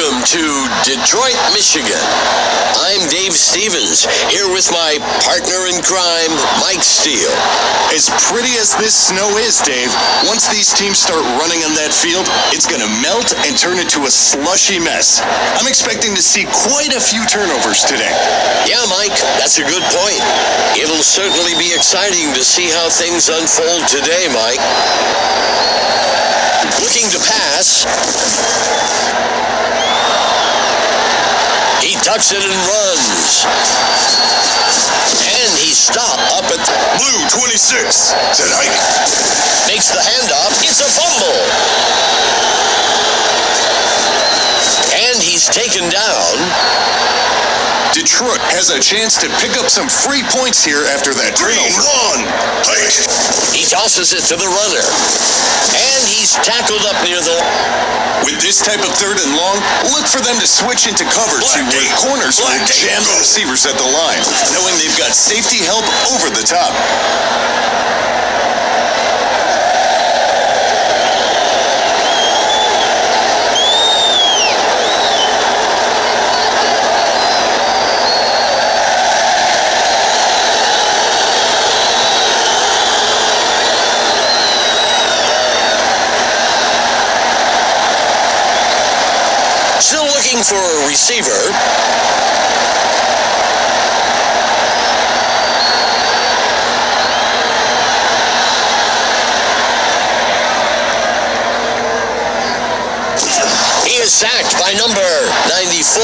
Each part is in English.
Welcome to Detroit, Michigan. I'm Dave Stevens, here with my partner in crime, Mike Steele. As pretty as this snow is, Dave, once these teams start running on that field, it's going to melt and turn into a slushy mess. I'm expecting to see quite a few turnovers today. Yeah, Mike, that's a good point. It'll certainly be exciting to see how things unfold today, Mike. Looking to pass. He tucks it and runs. And he's stopped up at Blue 26. Tonight. Makes the handoff. It's a fumble. And he's taken down. Detroit has a chance to pick up some free points here after that turnover. He tosses it to the runner. And he's tackled up near the... With this type of third and long, look for them to switch into cover where corners will jam the receivers at the line, knowing they've got safety help over the top. For a receiver. He is sacked by number 94.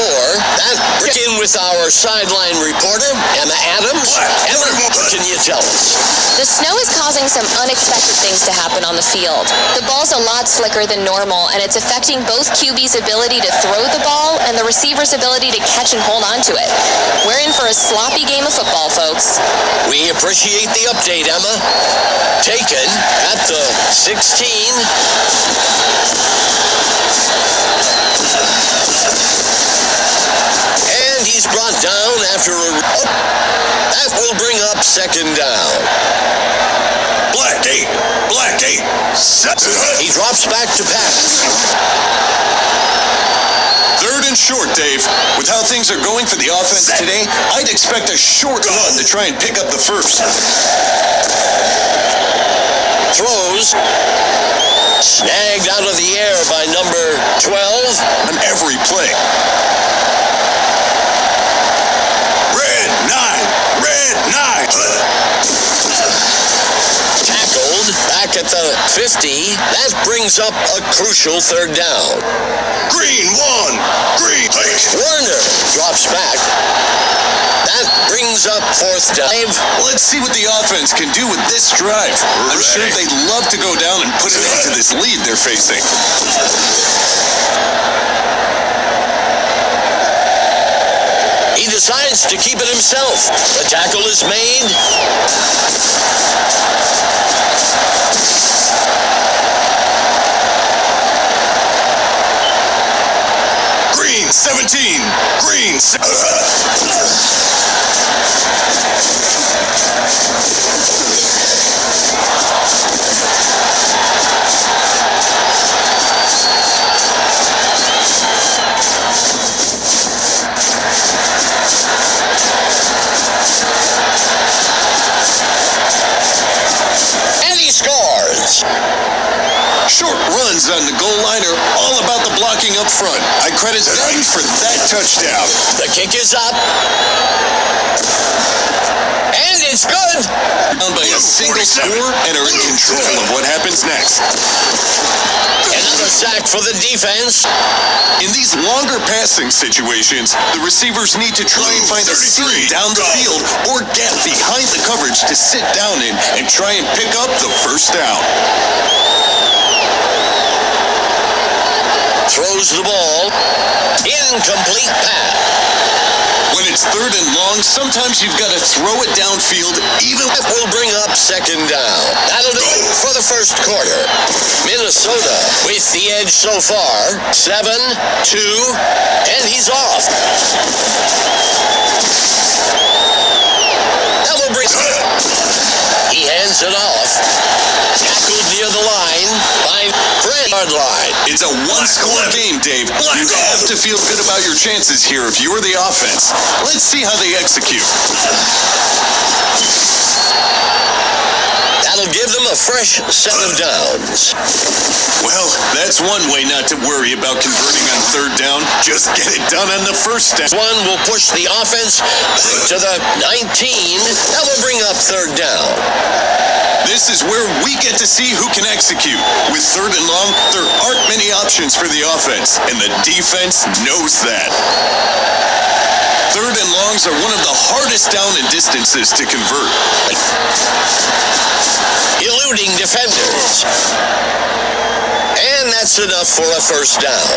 That in with our sideline reporter, Emma Adams. Emma, what can you tell us? The snow is causing some unexpected things to happen on the field. The ball's a lot slicker than normal, and it's affecting both QB's ability to throw the ball and the receiver's ability to catch and hold on to it. We're in for a sloppy game of football, folks. We appreciate the update, Emma. Taken at the 16. And he's brought down after a... That will bring up second down. Black 8. He drops back to pass. Third and short, Dave. With how things are going for the offense today, I'd expect a short run to try and pick up the first. Throws. Snagged out of the air by number 12. On every play. Red 9. Tackled back at the 50. That brings up a crucial third down. Green 1. Warner drops back. That brings up fourth down. Let's see what the offense can do with this drive. I'm sure they'd love to go down and put it into this lead they're facing. He decides to keep it himself. The tackle is made. Green 17. Short runs on the goal line are all about the blocking up front. I credit them for that touchdown. The kick is up. And it's good. Down by a single score and are in control of what happens next. Another sack for the defense. In these longer passing situations, the receivers need to try and find a seam down the field or gap behind the coverage to sit down in and try and pick up the first down. Throws the ball. Incomplete pass. When it's third and long, sometimes you've got to throw it downfield even... That will bring up second down. That'll do it for the first quarter. Minnesota with the edge so far. 7-2. And he's off. That will bring... He hands it off. Tackled near the line by Brent. yard line. It's a one-score game, Dave. You have to feel good about your chances here if you're the offense. Let's see how they execute. That'll give them a fresh set of downs. Well, that's one way not to worry about converting on third down. Just get it done on the first down. One will push the offense back to the 19. That will bring up third down. This is where we get to see who can execute. With third and long, there aren't many options for the offense, and the defense knows that. Third and longs are one of the hardest down and distances to convert. Eluding defenders. And that's enough for a first down.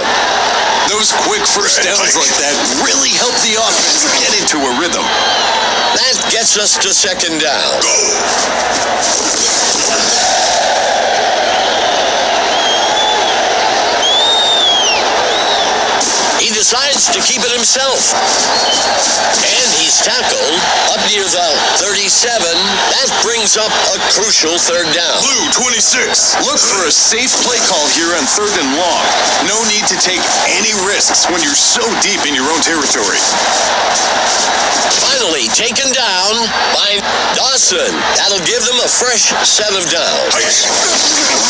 Those quick first downs like that really help the offense get into a rhythm. That gets us to second down. He decides to keep it himself. And he's tackled up near the 37. That brings up a crucial third down. Blue 26. Look for a safe play call here on third and long. No need to take any risks when you're so deep in your own territory. Finally taken down by Dawson. That'll give them a fresh set of downs.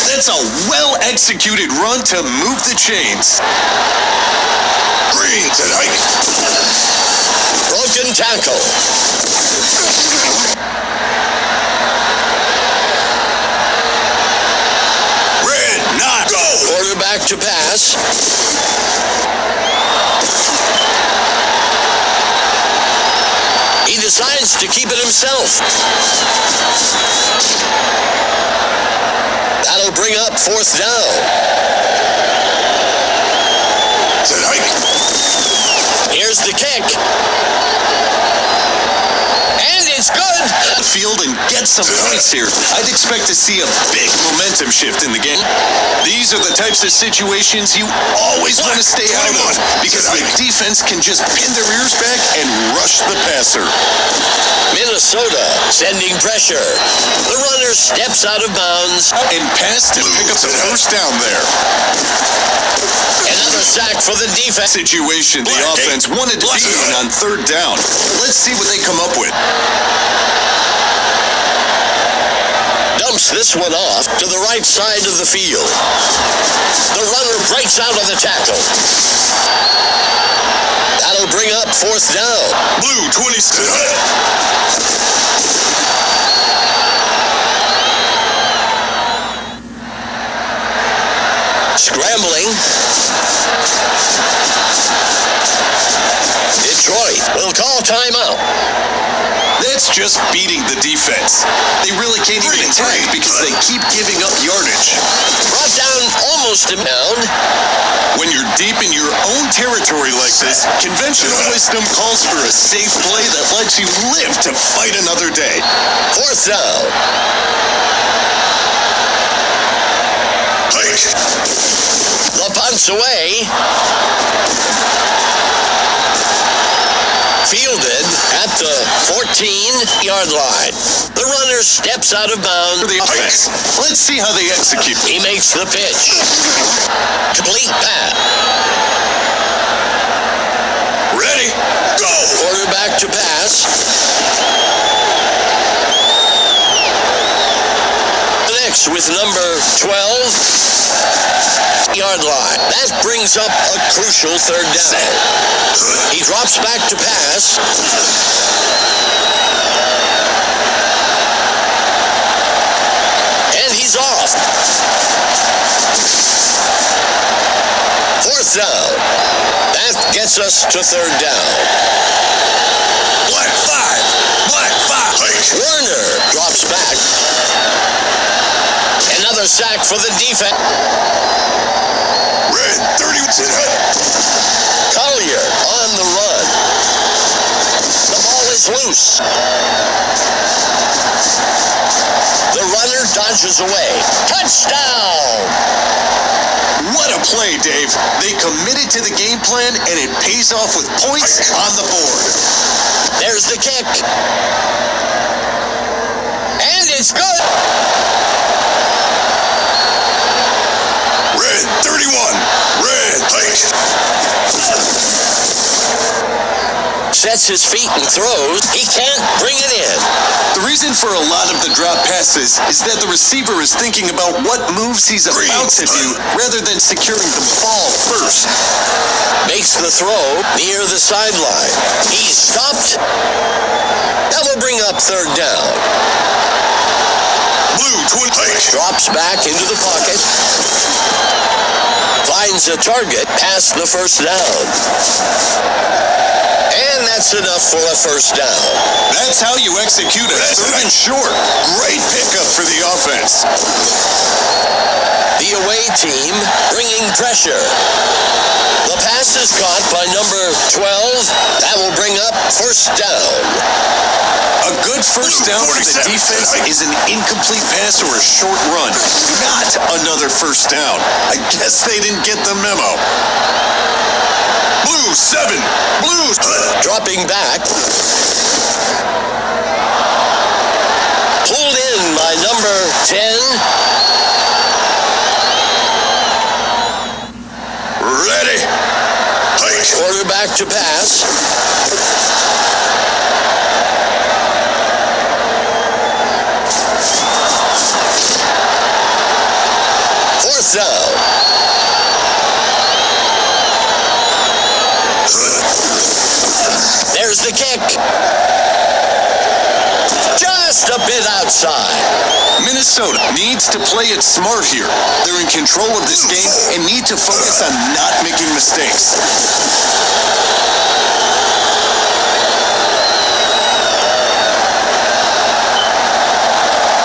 That's a well-executed run to move the chains. Green tonight. Broken tackle. Red, not go. Quarterback to pass. He decides to keep it himself. That'll bring up fourth down. Here's the kick. And it's good. Field and get some points here. I'd expect to see a big momentum shift in the game. These are the types of situations you always want to stay out of because the defense can just pin their ears back and rush the passer. Minnesota sending pressure. The runner steps out of bounds. And pass to pick up the first down there. Another sack for the defense. Situation the offense wanted to be in on third down. Let's see what they come up with. Dumps this one off to the right side of the field. The runner breaks out of the tackle. That'll bring up fourth down. Blue 26. Scrambling. Detroit will call timeout. That's just beating the defense. They really can't even attack because they keep giving up yardage. Brought down almost a down. When you're deep in your own territory like this, conventional wisdom calls for a safe play that lets you live to fight another day. Fourth down. The punt's away. Fielded at the 14-yard line. The runner steps out of bounds. For the offense. Let's see how they execute. He makes the pitch. Complete pass. Ready? Go! Quarterback to pass. Next with number 12-yard line. That brings up a crucial third down. He drops back to pass. And he's off. Fourth down. That gets us to third down. Black 5. Werner drops back. Another sack for the defense. Red 30. Collier on the run. The ball is loose. The runner dodges away. Touchdown! What a play, Dave. They committed to the game plan, and it pays off with points on the board. There's the kick. And it's good. Red Red 31. Red hike. Sets his feet and throws. He can't bring it in. The reason for a lot of the drop passes is that the receiver is thinking about what moves he's about to do rather than securing the ball first. Makes the throw near the sideline. He's stopped. That will bring up third down. Blue 20. Drops back into the pocket. Finds a target past the first down. And that's enough for a first down. That's how you execute a third and short. Great pickup for the offense. The away team bringing pressure. The pass is caught by number 12. That will bring up first down. A good first down for the defense is an incomplete pass or a short run. Not another first down. I guess they didn't get the memo. Blue 7. Blues. Dropping back. Pulled in by number 10. Ready. Quarterback to pass. Fourth down. There's the kick. Just a bit outside. Minnesota needs to play it smart here. They're in control of this game and need to focus on not making mistakes.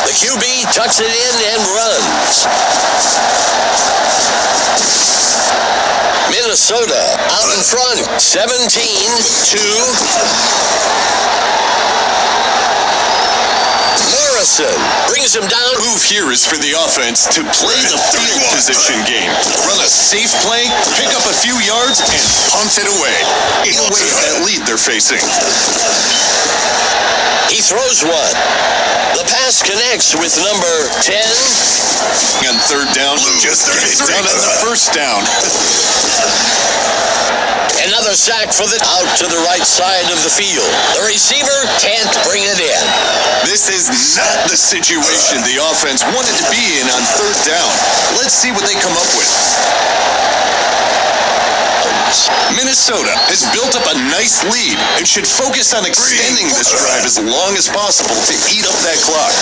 The QB tucks it in and runs. Minnesota out in front, 17-2. Morrison brings him down. Move here is for the offense to play the field position game. Run a safe play, pick up a few yards, and punt it away. Away that lead they're facing. He throws one. The pass connects with number 10. On third down, just get it done on the first down. Another sack for the out to the right side of the field. The receiver can't bring it in. This is not the situation the offense wanted to be in on third down. Let's see what they come up with. Minnesota has built up a nice lead and should focus on extending this drive as long as possible to eat up that clock.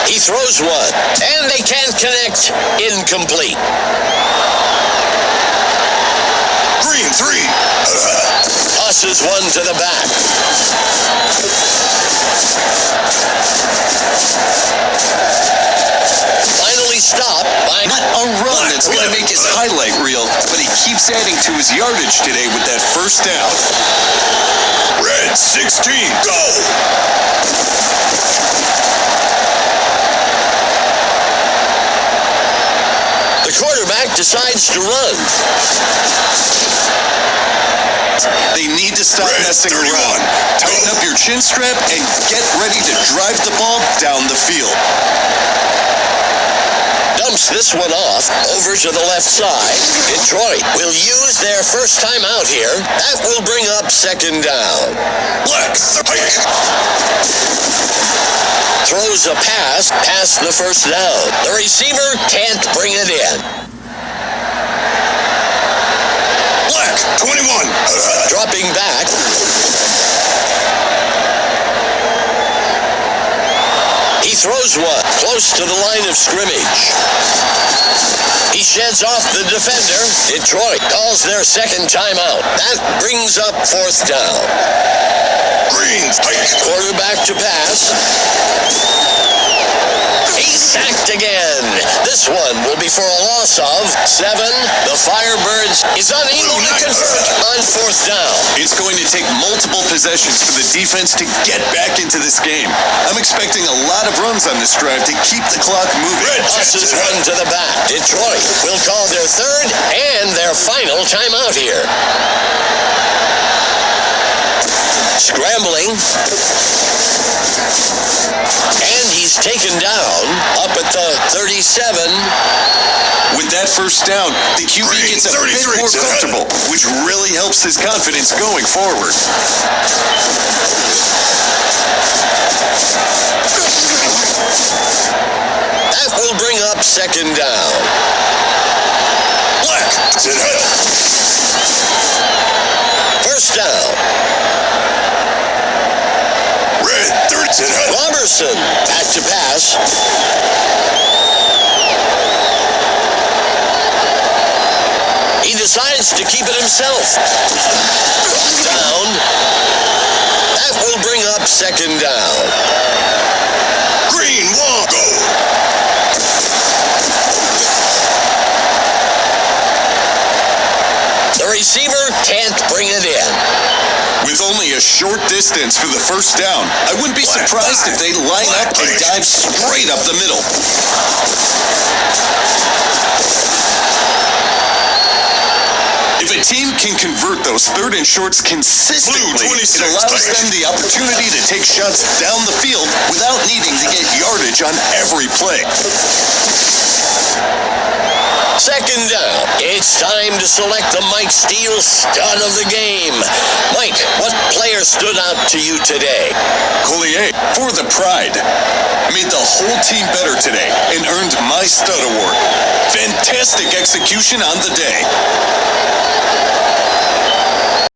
He throws one, and they can't connect. Incomplete. Green 3. Tosses one to the back. Finally stopped by Not a run that's going to make his highlight reel, but he keeps adding to his yardage today with that first down. Red 16, go! the quarterback decides to run. They need to stop messing around. Tighten up your chin strap and get ready to drive the ball down the field. Dumps this one off over to the left side. Detroit will use their first time out here. That will bring up second down. Black, Throws a pass past the first down. The receiver can't bring it in. Black, 21. Dropping back. He throws one close to the line of scrimmage. He sheds off the defender. Detroit calls their second timeout. That brings up fourth down. Green, Quarterback to pass. He's sacked again. This one will be for a loss of 7. The Firebirds is unable to convert on fourth down. It's going to take multiple possessions for the defense to get back into this game. I'm expecting a lot of runs on this drive to keep the clock moving. Tosses one to the back. Detroit will call their third and their final timeout here. Scrambling. And he's taken down up at the 37. With that first down, the QB gets a bit more comfortable, which really helps his confidence going forward. That will bring up second down. Black. First down. Red, 30. Robertson back to pass. He decides to keep it himself. Down. That will bring up second down. Green, wall, go. The receiver can't bring it in. With only a short distance for the first down, I wouldn't be surprised if they line up and dive straight up the middle. If a team can convert those third and shorts consistently, Blue 26, it allows them the opportunity to take shots down the field without needing to get yardage on every play. Second down. It's time to select the Mike Steele stud of the game. Mike, what player stood out to you today? Collier, for the pride, made the whole team better today and earned my stud award. Fantastic execution on the day.